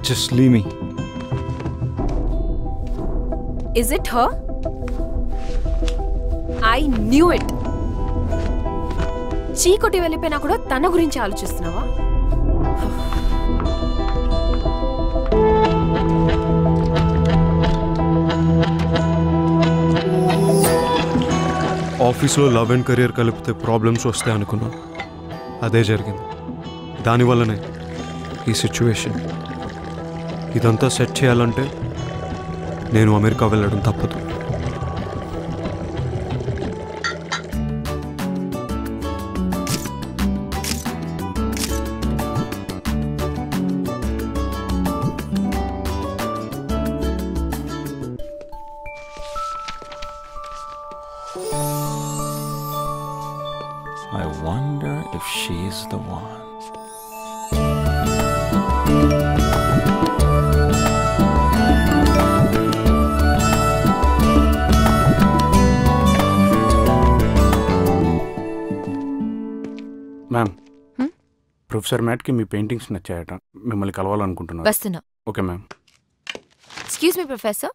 Just leave me. Is it her? I knew it. చీకొట్టి వెళ్ళిపోయినా కూడా తన గురించి ఆలోచిస్తున్నావా? ఆఫీస్లో లవ్ అండ్ కెరియర్ కలిపితే ప్రాబ్లమ్స్ వస్తాయి అనుకున్నా. అదే జరిగింది. దానివల్లనే ఈ సిచ్యువేషన్. ఇదంతా సెట్ చేయాలంటే నేను అమెరికా వెళ్ళడం తప్పదు. I wonder if she's the one. Ma'am, professor మ్యాట్కి మీ పెయింటింగ్స్ నచ్చాయట. మిమ్మల్ని కలవాలనుకుంటున్నారు. వస్తున్నా. Okay ma'am. Excuse me, Professor.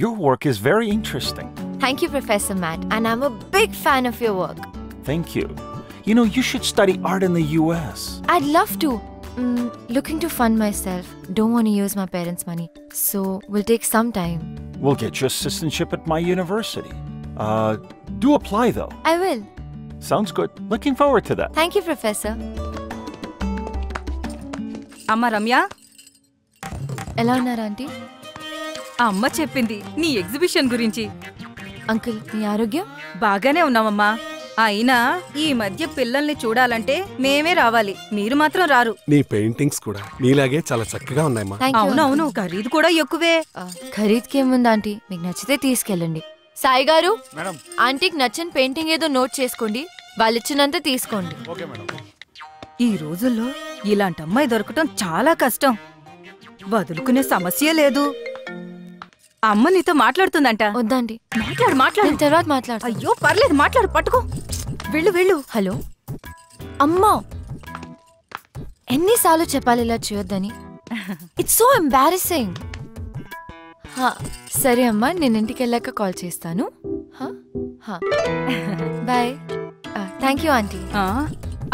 Your work is very interesting. Thank you, Professor Matt, and I'm a big fan of your work. Thank you. You know, you should study art in the US. I'd love to. Looking to fund myself. Don't want to use my parents' money. So, will take some time. We'll get you assistantship at my university. Do apply though. I will. Sounds good. Looking forward to that. Thank you, Professor. అమ్మ రమ్య, ఎలా ఉన్నారు aunty? అమ్మ చెప్పింది నీ exhibition గురించి. Uncle, మీ ఆరోగ్యం? బాగానే ఉన్నామమ్మా. అయినా ఈ మధ్య పిల్లల్ని చూడాలంటే మేమే రావాలి, మీరు మాత్రం రారు. నీ పెయింటింగ్స్ కూడా నీలాగే చాలా చక్కగా ఉన్నాయమ్మా. అవునవును, ఖరీదు కూడా ఎక్కువే. ఖరీదుకేముంది ఆంటీ, మీకు నచ్చితే తీసుకెళ్ళండి. సాయి గారు, ఆంటీకి నచ్చిన పెయింటింగ్ ఏదో నోట్ చేసుకోండి, వాళ్ళు ఇచ్చినంత తీసుకోండి. ఈ రోజుల్లో ఇలాంటి అమ్మాయి దొరకటం చాలా కష్టం. వదులుకునే సమస్య లేదు. అమ్మ నీతో మాట్లాడుతుందంట. వద్దండి, మాట్లాడు. తర్వాత మాట్లాడు. అయ్యో పర్లేదు, మాట్లాడు, పట్టుకో. వెళ్ళు. హలో అమ్మా, ఎన్నిసార్లు చెప్పాలి ఇలా చేయొద్దని? It's so embarrassing. సరే అమ్మా, నేను ఇంటికి వెళ్ళాక కాల్ చేస్తాను. బాయ్. Thank you aunty.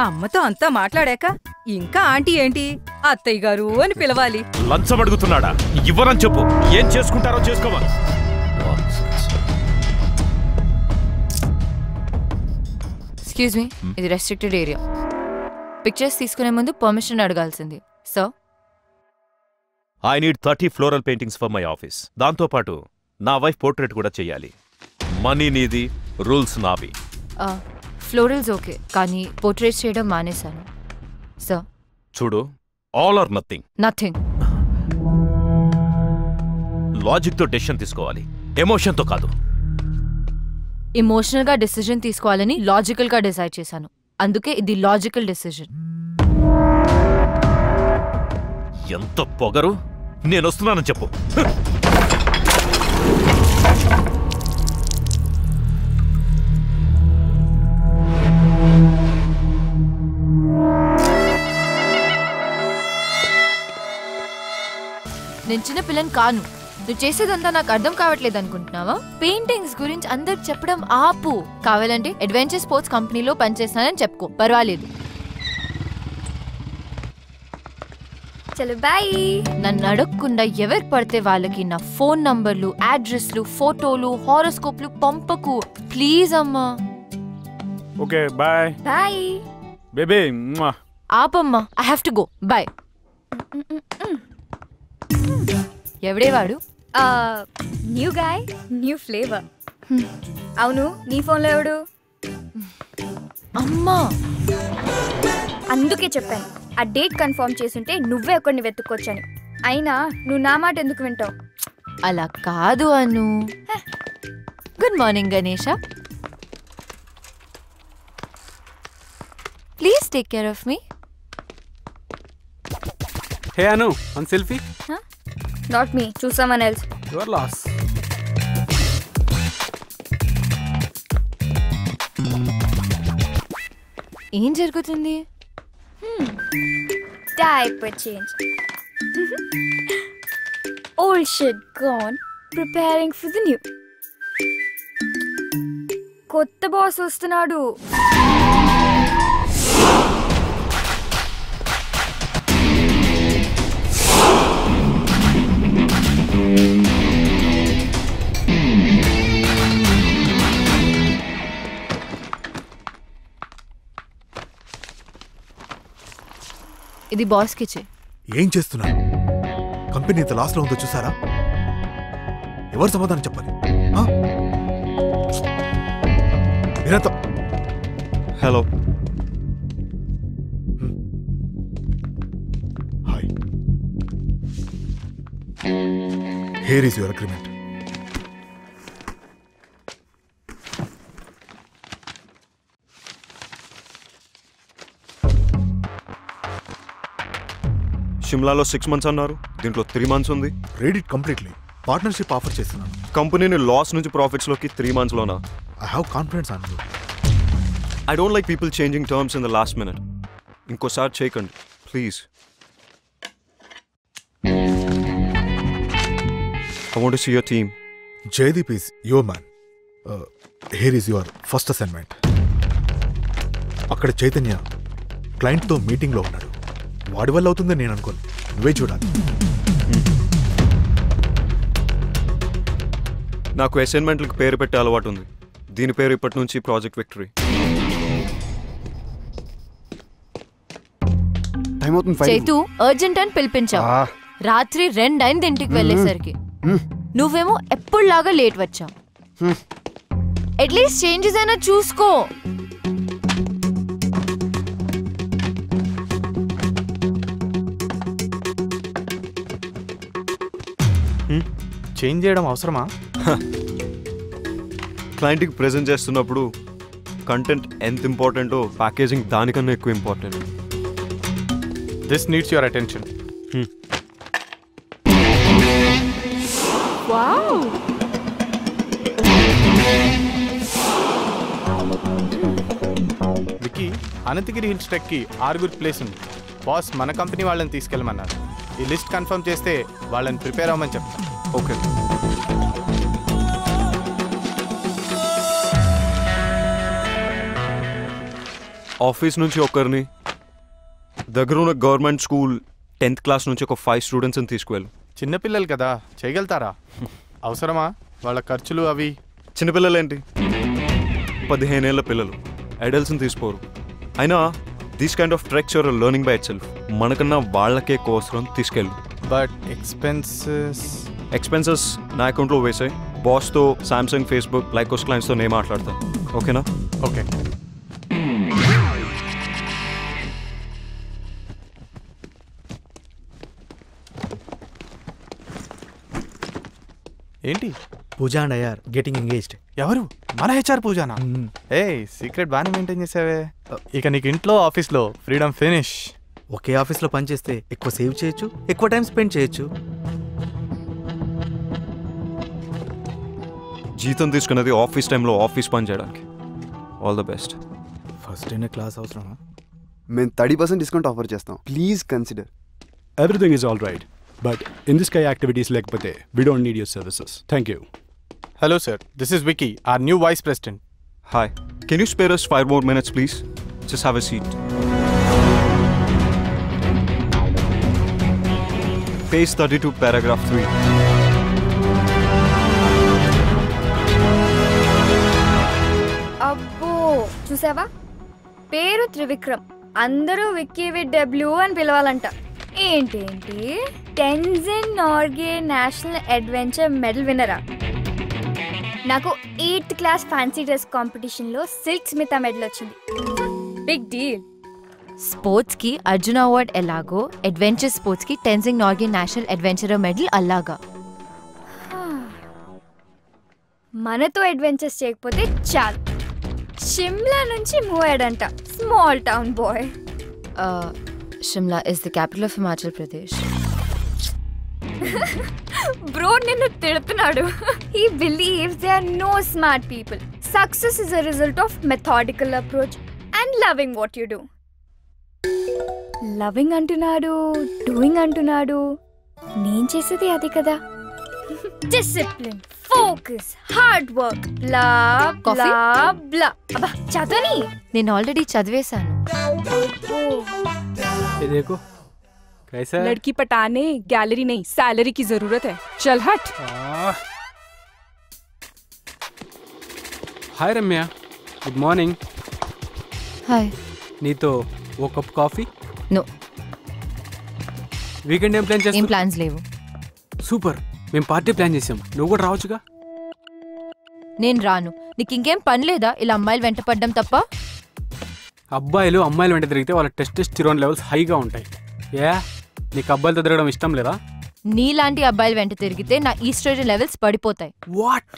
అమ్మతో అంతా మాట్లాడాక ఇంకా ఆంటీ ఏంటి, అత్తయ్య గారు అని పిలవాలి. లంచం అడుగుతున్నాడా? ఇవ్వరని చెప్పు. ఏం చేసుకుంటారో చేసుకోవాలి. ఎక్స్క్యూజ్ మీ, ఇది రెస్ట్రిక్టెడ్ ఏరియా. పిక్చర్స్ తీసుకునే ముందు పర్మిషన్ అడగాల్సింది. So I need 30 floral paintings for my office. దాంతోపాటు నా వైఫ్ పోర్ట్రేట్ కూడా చెయ్యాలి. మనీ నీది, రూల్స్ నావి. ఫ్లోరల్స్ ఓకే, కానీ పోర్ట్రేట్స్ చేయడం మానేశాను. సో చూడు, ఆల్ ఆర్ నథింగ్. నథింగ్. లాజిక్తో డెసిషన్ తీసుకోవాలి, ఎమోషన్తో కాదు. ఎమోషనల్గా డెసిజన్ తీసుకోవాలని లాజికల్గా డిసైడ్ చేశాను. అందుకే ఇది లాజికల్ డెసిజన్. ఎంత పొగరు! నేనొస్తున్నానని చెప్పు. నేను చిన్న పిల్లని కాను. నువ్వు చేసేదంతా నాకు అర్థం కావట్లేదు అనుకుంటున్నావా? పెయింటింగ్స్ గురించి అందరికి చెప్పడం ఆపు. కావాలంటే అడ్వెంచర్ స్పోర్ట్స్ కంపెనీలో పనిచేస్తానని చెప్పుకో, పర్వాలేదు. చలో బాయ్. నన్ను అడగకుండా ఎవరికి పడితే వాళ్ళకి నా ఫోన్ నంబర్లు, అడ్రస్లు, ఫోటోలు, హారోస్కోప్లు పంపకు ప్లీజ్ అమ్మా. Okay bye. Bye baby. ఆపమ్మా, I have to go. Bye. ఎవడే వాడు? New guy, new flavour. అవును, నీ ఫోన్లో ఎవడు? అమ్మా, అందుకే చెప్పాను ఆ డేట్ కన్ఫర్మ్ చేసుంటే నువ్వే ఒకరిని వెతుక్కొచ్చని. అయినా నువ్వు నా మాట ఎందుకు వింటావు? అలా కాదు Anu. Good morning Ganesha. Please take care of me. Hey Anu, one selfie. Not me, choose someone else. Your loss. ఏం జరుగుతుంది? Diaper change. Old shit gone, preparing for the new. కొత్త బాస్ వస్తున్నాడు. ఇది బాస్ కి ఇచ్చే. ఏం చేస్తున్నారు? కంపెనీ ఇంత లాస్ లో ఉందో చూసారా? ఎవరు సమాధానం చెప్పాలి? Hello. Hi. Here is your agreement. షిమ్లాలో 6 months అన్నారు, దీంట్లో 3 months ఉంది. Read it completely. Partnership offer చేస్తున్నాను. కంపెనీని లాస్ నుంచి ప్రాఫిట్స్లోకి 3 months లోనా? I have confidence on you. I don't like people changing terms in the last minute. ఇంకోసారి చేయకండి please. I want to see your team. Jaydeep is your man. Here is your first assignment. అక్కడ చైతన్య క్లయింట్తో మీటింగ్లో ఉన్నాడు. వాడి వల్ల అవుతుందని నేను అనుకోను. నువ్వే చూడాలి. నాకు అసైన్మెంట్లకు పేరు పెట్టే అలవాటు ఉంది. దీని పేరు ఇప్పటి నుంచి ప్రాజెక్ట్ విక్టరీ. చైతు అర్జెంట్ అని పిలిపించావు. రాత్రి 2 అయింది ఇంటికి వెళ్ళేసరికి. నువ్వేమో ఎప్పుడులాగా లేట్ వచ్చావు. అట్లీస్ట్ చేంజెస్ అయినా చూసుకో. చేంజ్ చేయడం అవసరమా? క్లయింట్కి ప్రెజెంట్ చేస్తున్నప్పుడు కంటెంట్ ఎంత ఇంపార్టెంటో ప్యాకేజింగ్ దానికన్నా ఎక్కువ important. This needs your attention. Wow, Vicky, Ananthagiri hills ట్రెక్కి 6 ప్లేస్ ఉంది. బాస్ మన కంపెనీ వాళ్ళని తీసుకెళ్ళమన్నారు. ఈ లిస్ట్ కన్ఫర్మ్ చేస్తే వాళ్ళని ప్రిపేర్ అవ్వమని చెప్తాను. ఓకే. ఆఫీస్ నుంచి ఒకరిని, దగ్గరున్న గవర్నమెంట్ స్కూల్ 10th class నుంచి ఒక 5 students తీసుకువెళ్ళు. చిన్నపిల్లలు కదా, చేయగలుగుతారా? అవసరమా వాళ్ళ ఖర్చులు అవి? చిన్నపిల్లలేంటి, 15 ఏళ్ల పిల్లలు, అడల్ట్స్ని తీసుకోరు. అయినా these kind of treks are learning by itself. మనకన్నా వాళ్ళకే కోసరం తీసుకెళ్ళు. బట్ ఎక్స్పెన్సెస్ నా అకౌంట్లో వేసాయి. బాస్తో, సామ్సంగ్, ఫేస్బుక్, లైకోస్ క్లయింట్స్తో నేను మాట్లాడతాను. ఓకేనా? ఓకే. ఏంటి? Pooja and Iyer getting engaged. ఎవరు? మన హెచ్ఆర్ పూజానా? ఏ సీక్రెట్ బాగానే మెయింటైన్ చేసావే. ఇక నీకు ఇంట్లో ఆఫీస్లో ఫ్రీడమ్ ఫినిష్. ఒకే ఆఫీస్లో పనిచేస్తే ఎక్కువ సేవ్ చేయొచ్చు, ఎక్కువ టైం స్పెండ్ చేయొచ్చు. జీతం తీసుకున్నది ఆఫీస్ టైంలో ఆఫీస్ పని చేయడానికి. All the best. ఫస్ట్ అయిన క్లాస్ అవసరమా? మేము 30% డిస్కౌంట్ ఆఫర్ చేస్తాం. Please consider. Everything is all right, but in this kind of activities lekapothe we don't need your services. Thank you. Hello sir, this is Vicky, our new vice president. Hi, can you spare us 5 more minutes please? Just have a seat. Page 32, paragraph 3. అబ్బో, చూసావా? పేరు త్రివిక్రమ్, అందరూ Vicky with W అని పిలవాలంట. ఏంటేంటి, Tenzing Norgay national adventure medal విన్నరా? నాకు 8th class fancy dress కాంపిటీషన్లో సిల్క్ స్మిత మెడల్ వచ్చింది. Big deal. స్పోర్ట్స్ కి అర్జున అవార్డ్ ఎలాగో, అడ్వెంచర్ స్పోర్ట్స్ కి Tenzing Norgay national adventurer medal అలాగా. మనతో అడ్వెంచర్స్ చేయకపోతే చాలు. షిమ్లా నుంచి మూవ్ అయ్యాడంట. Small town boy. Shimla is the capital of Himachal Pradesh. Bro, నిన్ను తిడుతున్నాడు. He believes there are no smart people. Success is a result of methodical approach and loving what you do. Loving అంటున్నాడు, doing అంటున్నాడు. నేను చేసేది అది కదా. Discipline, focus, hard work, బ్లా బ్లా బ్లా. అబ్బా చదవని. నేను ఆల్రెడీ చదివేశాను. ये देखो कैसा है? लड़की पटाने गैलरी नहीं सैलरी की जरूरत है. चल हट. हाय रम्या, गुड मॉर्निंग. हाय. నీతో ఓ కప్ కాఫీ? నో. వీకెండ్ ఏం ప్లాన్ చేస్తావు? ఏం ప్లాన్స్ లేవు. సూపర్, మేము పార్టీ ప్లాన్ చేసాం, నువ్వు కూడా రావచ్చుగా. నేను రాను. నీకు ఇంకేం పని లేదా ఇలా అమ్మాయిలు వెంట పడ్డం తప్ప? అబ్బాయిలు అమ్మాయిలు వెంట తిరిగితే వాళ్ళ టెస్టోస్టెరాన్ లెవెల్స్ హైగా ఉంటాయి. ఏ నీకు అబ్బాయిలతో తిరగడం ఇష్టం లేదా? నీలాంటి అబ్బాయిలు వెంట తిరిగితే నా ఈస్ట్రోజన్ లెవెల్స్ పడిపోతాయి. వాట్?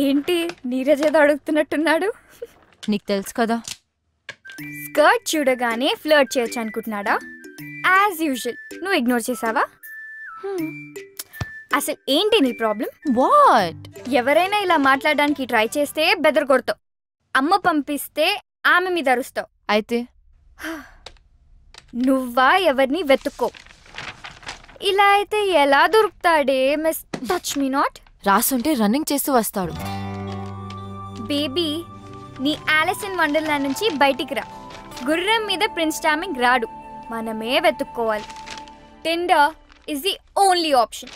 ఏంటి నీరజ్ ఏదో అడుగుతున్నట్టున్నాడు? నీకు తెలుసు కదా. స్కర్ట్ చూడగానే ఫ్లర్ట్ చేయొచ్చు అనుకుంటున్నాడా? యాజ్ యూజువల్ నువ్వు ఇగ్నోర్ చేసావా? అసలు ఏంటి నీ ప్రాబ్లం? వాట్? ఎవరైనా ఇలా మాట్లాడడానికి ట్రై చేస్తే బెదర్ కొడతావు. అమ్మ పంపిస్తే ఆమె మీద అరుస్తావు. అయితే నువ్వా ఎవరిని వెతుక్కో. ఇలా అయితే ఎలా దొరుకుతాడే మిస్ టచ్ మీ నాట్? రాసుంటే రన్నింగ్ చేస్తూ వస్తాడు. బేబీ నీ ఆలిస్ ఇన్ వండర్లాండ్ నుంచి బయటికి రా. గుర్రం మీద ప్రిన్స్ చార్మింగ్ రాడు, మనమే వెతుక్కోవాలి. Tinder is the only option.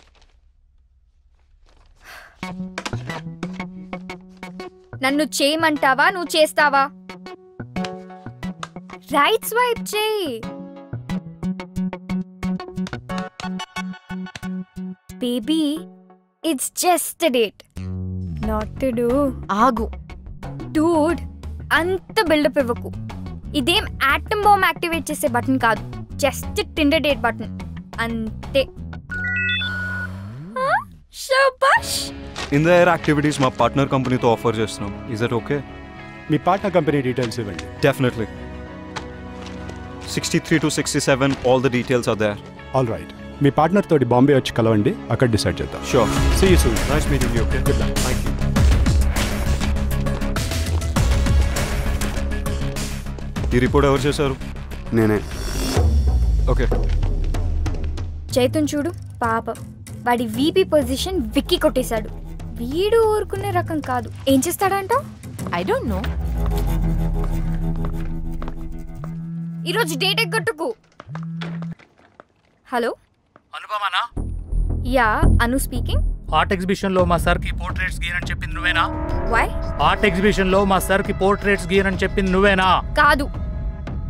నన్ను చేయమంటావా, నువ్వు చేస్తావా? రైట్ స్వైప్ చేయి. Baby it's just a date, not to do. ఆగు. డూడ్ అంత బిల్డప్ ఇవ్వకు. ఇదేం యాటమ్ బాంబ్ యాక్టివేట్ చేసే బటన్ కాదు, జస్ట్ టిండర్ డేట్ బటన్ అంతే. శభాష్. ఇన్ ద ఎయిర్ యాక్టివిటీస్ మా పార్ట్నర్ కంపెనీతో ఆఫర్ చేస్తున్నాం. Is that okay? మీ పార్ట్నర్ కంపెనీ డీటెయిల్స్ ఇవ్వండి. Definitely. 63 to 67 all the details are there. All right. Me partner తోటి బాంబే వచ్చి కలవండి, అక్కడ డిసైడ్ చేద్దాం. Sure. See you soon. Nice meeting you. Okay, good luck. Thank you. ఈ report ఎవరు చేశారు? నేనే. ఓకే. చైతన్ చూడు పాపం, వాడి వీపీ పొజిషన్ విక్కీ కొట్టేశాడు. వీడు ఊరుకునే రకం కాదు. ఏం చేస్తాడంట? I don't know. ఈరోజు డేట్ ఎగ్గొట్టుకు. హలో అనుపమానా? యా, అను స్పీకింగ్. ఆర్ట్ ఎగ్జిబిషన్ లో మా సార్ కి పోర్ట్రేట్స్ గీయనని చెప్పింది నువ్వేనా? వై? ఆర్ట్ ఎగ్జిబిషన్ లో మా సార్ కి పోర్ట్రేట్స్ గీయనని చెప్పింది నువ్వేనా? కాదు,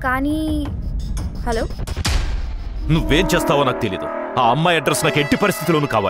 కానీ హలో. నువ్వేం చేస్తావో నాకు తెలీదు. ఆ అమ్మాయి అడ్రస్ నాకు ఎట్టి పరిస్థితుల్లోనూ కావాలి.